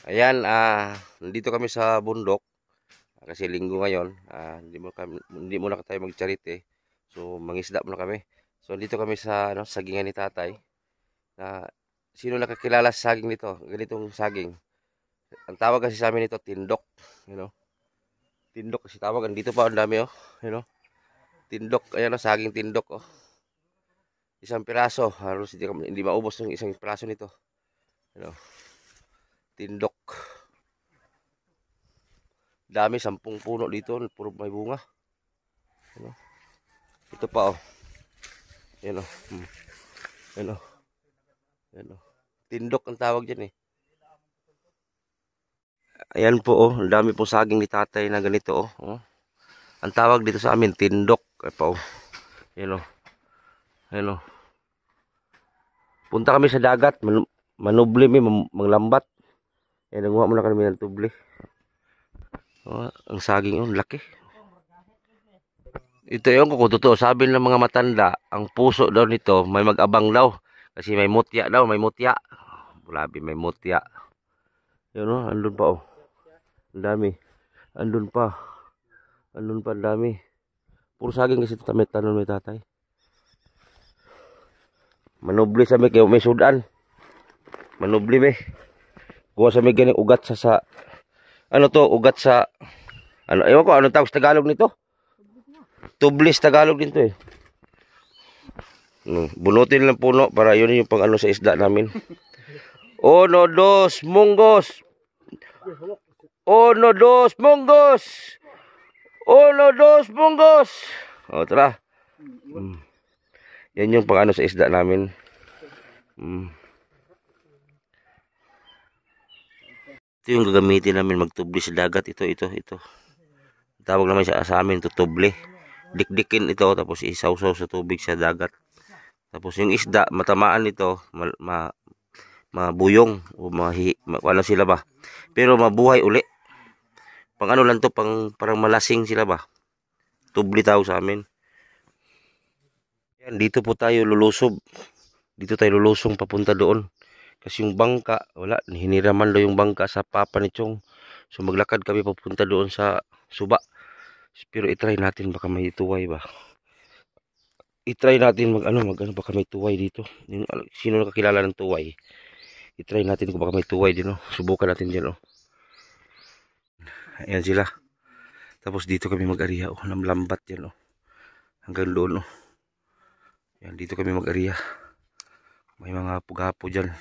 Ayan, nandito kami sa bundok kasi linggo ngayon. Hindi muna tayo magcharity. So, mangisda muna kami. So, dito kami sa sagingan ni tatay. Na, sino nakakilala sa saging nito? Ganitong saging. Ang tawag kasi sa amin ito, tindok. You know? Tindok kasi tawag. Andito pa, ang dami oh. You know? Tindok. Ayan oh, saging tindok oh. Isang piraso. Halos hindi maubos yung isang piraso nito. You know? Tindok. Dami, 10 puno dito. Puro may bunga. You know? Ito pa oh. Yan oh. Yan oh. Yan oh. Tindok ang tawag dyan eh. Ayan po oh. Ang dami po saging ni tatay na ganito oh. Ang tawag dito sa amin, tindok. Ayan po oh. Yan oh. Yan oh. Punta kami sa dagat. Manubli may manglambat. Yan, nanguha muna kami ng tubli. Oh, ang saging oh. Laki. Ito yung kung totoo. Sabi ng mga matanda, ang puso daw nito may mag-abang daw. Kasi may mutya daw. May mutya. Grabe, may mutya. Yun oh. Andun pa oh. Ang dami. Andun pa. Andun pa ang dami. Puro saging kasi ito tanon may tatay. Manubli sa may kayo may sudan. Manubli may. Kuha sa may ganing ugat sa ano to, ugat sa ano, ewan ko, anong tawag sa Tagalog nito? Tublis Tagalog din to eh. Bunutin lang puno para yun yung pang ano sa isda namin. Uno, dos, munggos. Uno, dos, munggos. Uno, dos, munggos. O, tara. Yan yung pang ano sa isda namin. Ito yung gagamitin namin magtubli sa dagat. Ito. Tawag naman siya sa amin ito, tuble. Dikdikin ito tapos isawsaw sa tubig sa dagat. Tapos yung isda, matamaan nito, mabuyong o ano sila ba. Pero mabuhay uli. Pang ano lang to, parang malasing sila ba. Tubli tawag sa amin. Yan, dito po tayo lulusob. Dito tayo lulusong papunta doon. Kasi yung bangka, wala, hiniraman daw yung bangka sa papa ni Chong. So maglakad kami papunta doon sa suba. Pero itry natin baka may tuway ba. I-try natin mag ano baka may tuway dito. Yung, sino nakakilala ng tuway? I-try natin kung baka may tuway din oh. Subukan natin diyan oh. Ayan sila. Tapos dito kami mag-ariya oh, lambat yan oh. Hanggang doon oh. Yan dito kami mag-ariya. May mga pugapo diyan.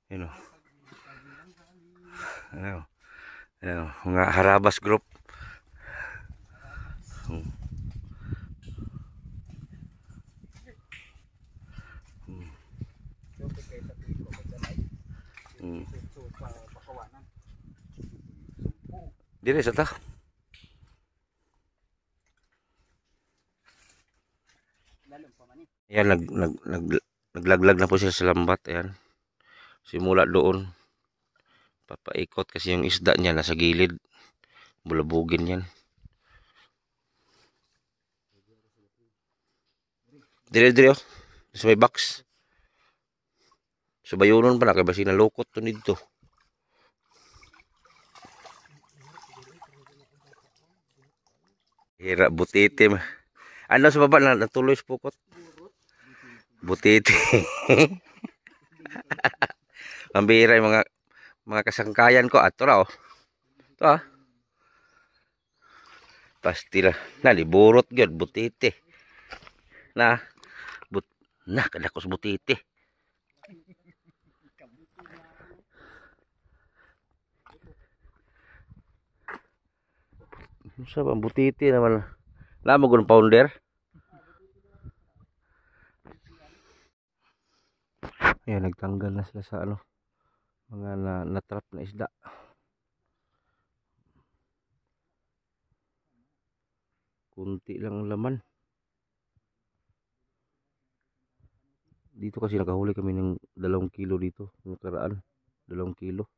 Yan oh. Ano, mga harabas group. Dire sa ta. Ayan, naglaglag na po siya sa lambat. Ayan. Simula doon. Papaikot kasi yung isda niya nasa gilid. Bulabugin yan. Dire oh. Sa may box. Subayunon pa na kay basi nalukot to dito. Hira butite. Ano sa baba na natuloy sa pukot? Butite. Pambira yung mga kasangkayan ko ato ra oh. Ito ah. Pastila. Naliburot gyud butite. Na kadakos butite. Sa butite naman. Lamo gun pounder. Ayan, nagtanggal na sila sa ano. Mga na-trap na isda. Kunti lang ang laman. Dito kasi nakahuli kami ng 2 kilo dito. Nakaraan. 2 kilo.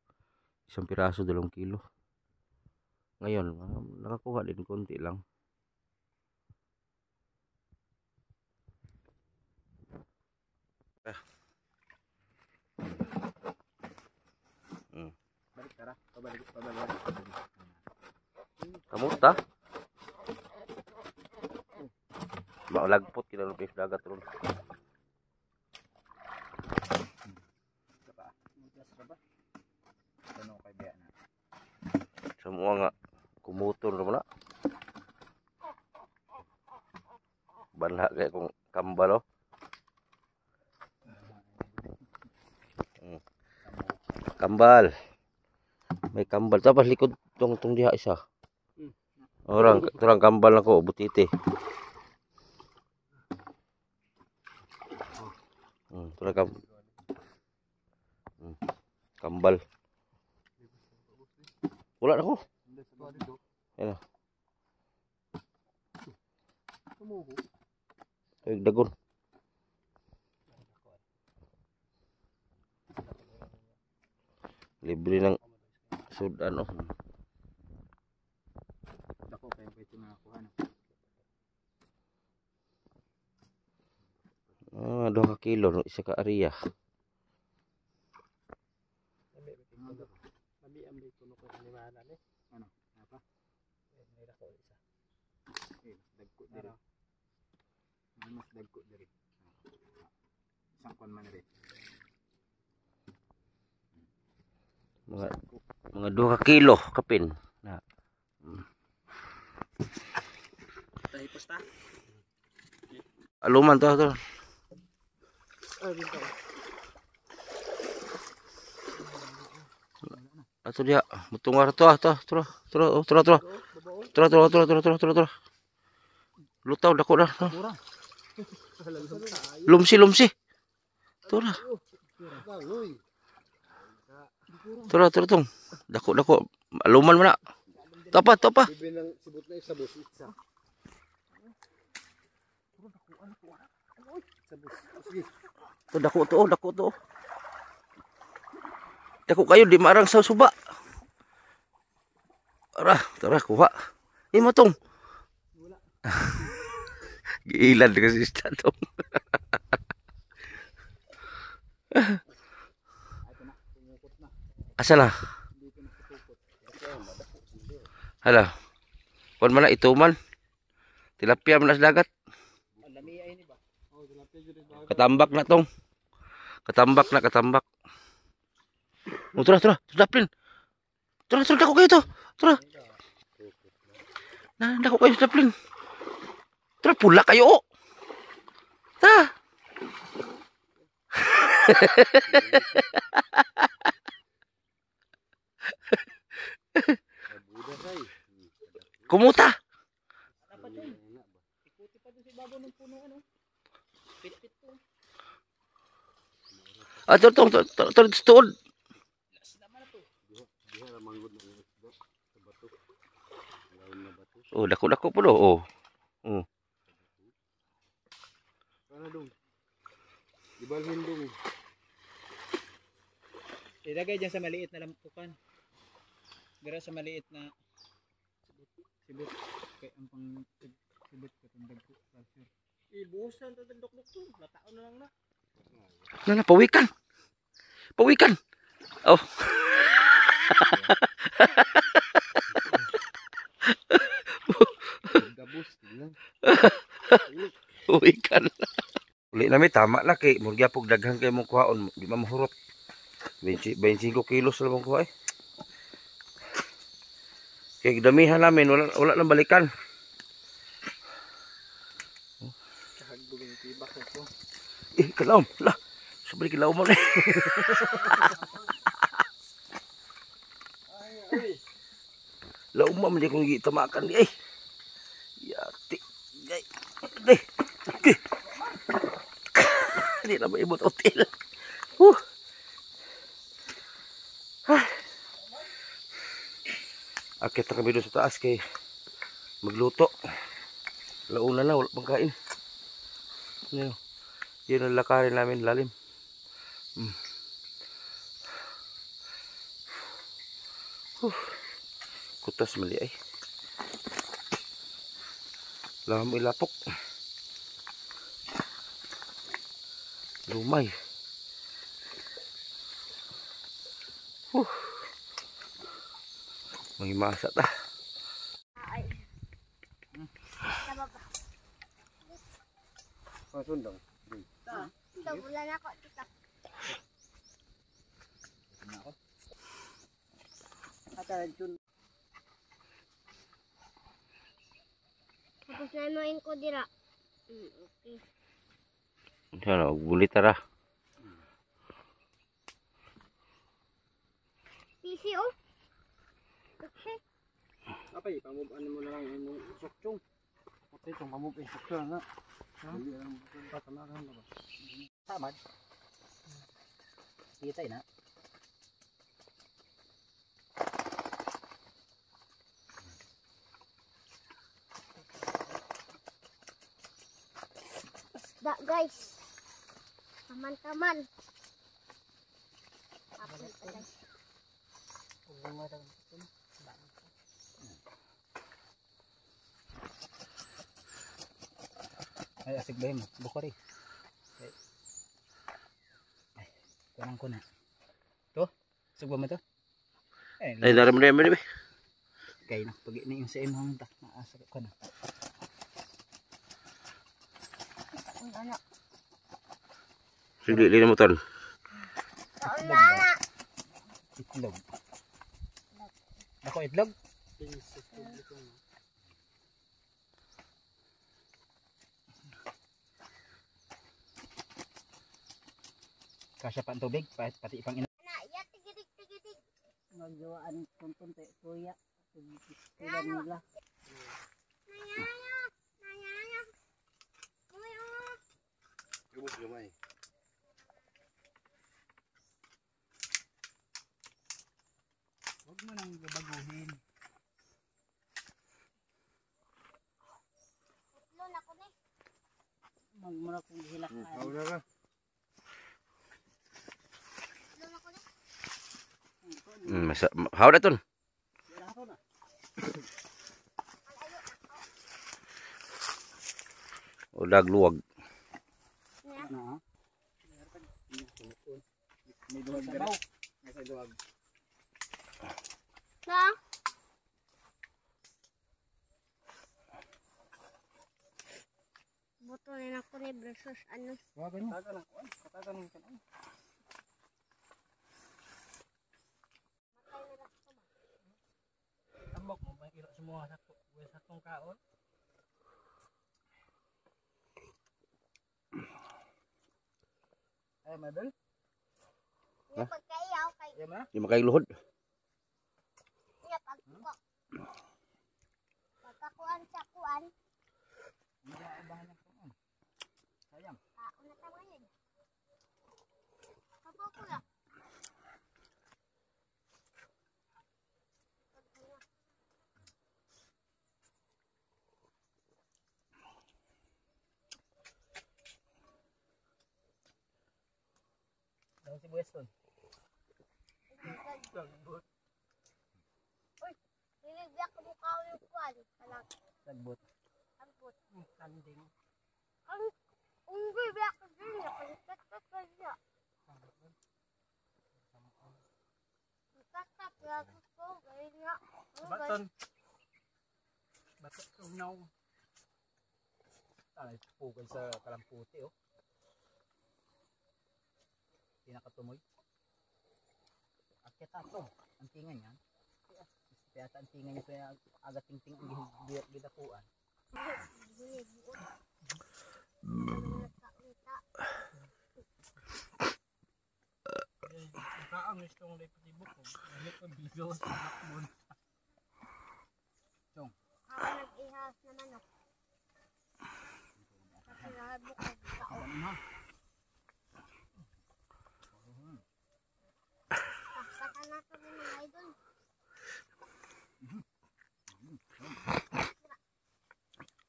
Isang piraso 2 kilo. Ngayon, nakakuha din konti lang. Ah. Balik tara. Pabalik. Kamusta? Maulagpot kinalupis dagat ron. Ano kay biya na? Semua nga kumuton ra na. Banha kay kung kambal oh. Kambal. May kambal tapos likod tong diha isa. Turang kambal nako butiti. Turang kambal. Wala na ko. Ayan. Dagon. Libre ng sudan oh. Dako kay pwede nakakuha na. 2 kilo no isa ka area. Labi ang may kuno ko animala ni. Ano? Apa? May dako isa. Dagko diri. Mas dagko diri. Isang kon man diri. Mga 2 kilo kapin na. Tahi posta. Aluman to. Dito. Ato dia, mutungar to. Tura. Lutaw dako na. Lumsi. Tura. Tura tong. Dako. Aluman man na. Topa. Bibinang sibut na isa bus itsa. To dako to. Dako kayo di marang sa suba. Tara kuha. Matong. Giilan kasi isda tong. Asa na? Hala. Kon man na ituman. Tilapia man sa dagat. Katambak na tong. Katambak. Tura, daplin. Tura, dako kayo to. Tura. Dako kayo daplin. Tura, pula kayo. Tura. Kumuta. Ikuti pa doon si babaw ng puno ano. Pit to. Tuod. Oh, dako po do. Oh. Ano dong? Ibalhin dong. Ilagay dyan sa maliit na lampukan. Gara sa maliit na sibut. Kaya ang pang sibut ko itong dagko. Ibuhusan ito dagdok to. Lataon na lang na. Pawikan. Oh. Gabus. Pawikan. Uli na may tama na kay murgi apog daghang kay mong kuhaon di mamahurot. 25 kilos lang mong kuha eh. Kay damihan namin wala nang balikan. Kahagduging tibak ito. Kalaom. Sabay kalaom mo na. Laom mo man kung gitamakan di ay. Yati. Hindi na maibot hotel. Akit na kami doon sa taas kay magluto. Launa na, wala pang kain. Yun ang lakarin namin lalim. Kutas mali ay. Wala mo ilapok. Lumay. Mangimasa ta. Ay. Sa baba. Masundang. Tabulan ako dito. Tapos nanuin ko dira. Okay. Ano, bulit tara. PC oh. Okay. Apay, pamove ano mo na lang yung sokchong. Okay, itong pamove yung sokchong na. Hindi ang patamaran ba? Tamad. Kita na. Da guys. Taman-taman. Tapos guys. Ay, asik ba mo? Bukari. Ay, kunang kuna. To? Asik ba mo to? Ay, daram na yaman, Kaya na, pag ini yung sa imong tak, naasik ko na. Ang ano. Sige, lina mo ton. Kaulana. Itlog. Ako itlog? Kasya pa ang tubig, pati ipang ina. Ana, ya tigidig. Magawaan kunti kuya tulan nila Nayaya. Uyo. Gumos gamay. Huwag mo nang baguhin. Utlo na ko ni. magmura kong hilakan Wala ka. Utlo na ko ni. How na ton? wala ko na Udag luwag. na May duwag ka raw. Nasa duwag. Na. Buto na ako ni versus ano. Huwag ganyan. Katagan ng kanan. Tambok mo ba ira semua sa tong kaon? Ay, madal. Nga pagkaiyaw kay Yan na. Di makailuhod. nga pagkuha. Pagkakuan sa kuan. Hindi ka abangan ng kaon. Sayang. Kaon na tama yun. Kapo ko lang. Daw si Weston. Nilibyak ko mukha ko yung kuan. Talag. Sagbot. Tampot. Kanding. Ang unggoy biyak ko din. Nakalikat ka siya. Nakakat lago ko. Gaya nga. Baton. Baton unaw. Ay, pugay sa kalamputi oh. Pinakatumoy. Akit ato. Ang tinga niya. Kaya ang tinga niya kaya aga ting-ting ang gidapuan. Kaang gusto kong ipatibok ko. Ano ko bigo sa hakmon. Ako nag-ihas na manok. Kasi nakabuk ko kao. Ano ha? Saka na ito ng mga idol.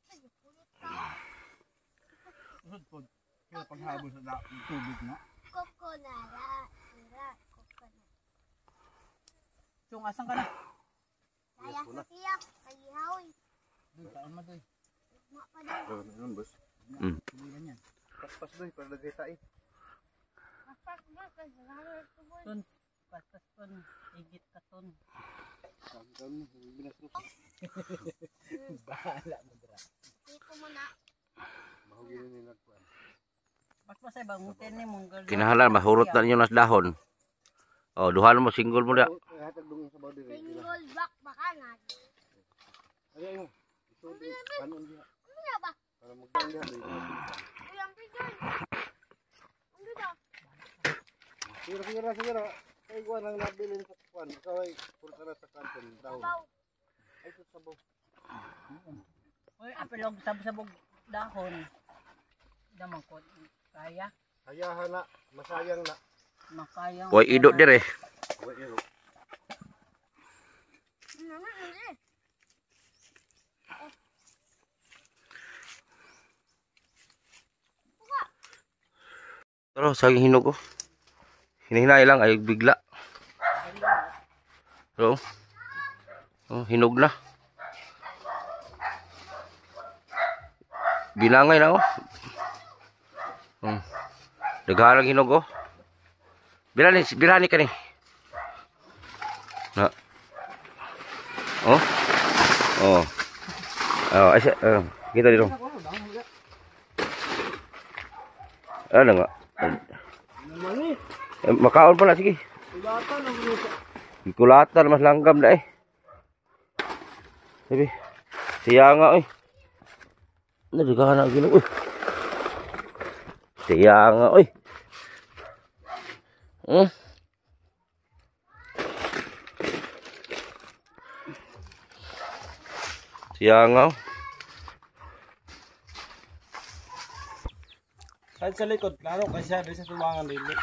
Ay, kulit ka. Usod po. Kaya paghabol sa tubig na. Kokonara. Kokonara. Chung, asan ka na? Kaya sa siya. Kagihaw. Doy, saan mo doy? Ma pa daw. Mm. Pilihan yan. Pas doy para lagay tayo. Paspas, marami ito boy. Ton, paspas ton, higit ka ton. Bahala mo dra. Dito mo na. Paspas ay bangutin ni mong girl. Kinahanglan mahurot na ninyo nas dahon. Oh, duhan mo single mo da. Single back baka na. Ano ba? Uy, ang bigay. Ang ganda. Siguro. Kaya ko nang nabili sa kwan. Ikaw ay puro na sa kanton daw. Baw. Ay sa sabaw. Uy, apilog sabog dahon. Damang ko kaya, Hayahan na. Masayang na. makaya. Way ido dire. Ano eh. Pero saging hinog ko. Hinahinay lang ay bigla. So, oh, hinog na. Binangay na oh. Dagharang hinog oh. Birani ka ni. Na. Oh. Oh. Oh, asa kita dito. Ano nga? Makaon pala sige. Kulatan mas langgam na eh. Sabi. Siya nga eh. Nadigahan na gino. Siya nga eh. Siya nga. Kahit sa likod, klaro kasi siya doon sa tubangan dili.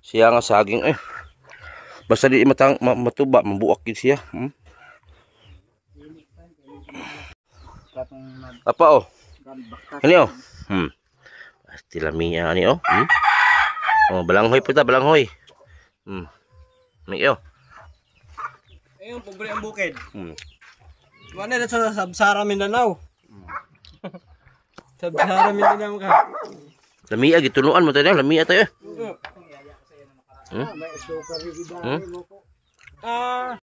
Siya nga saging eh. Basta di matuba, mabuak yun siya. Katong Apa oh? nagbakas. Ini oh. Pasti lamia ni oh. Oh, balanghoy po ta, balanghoy. Ni oh. Ayun, pobre ang bukid. Hmm. Mana na sa Sabsara Mindanao. Sabsara Mindanao ka. Lamia gitunuan mo tayo, lamia tayo. Ah,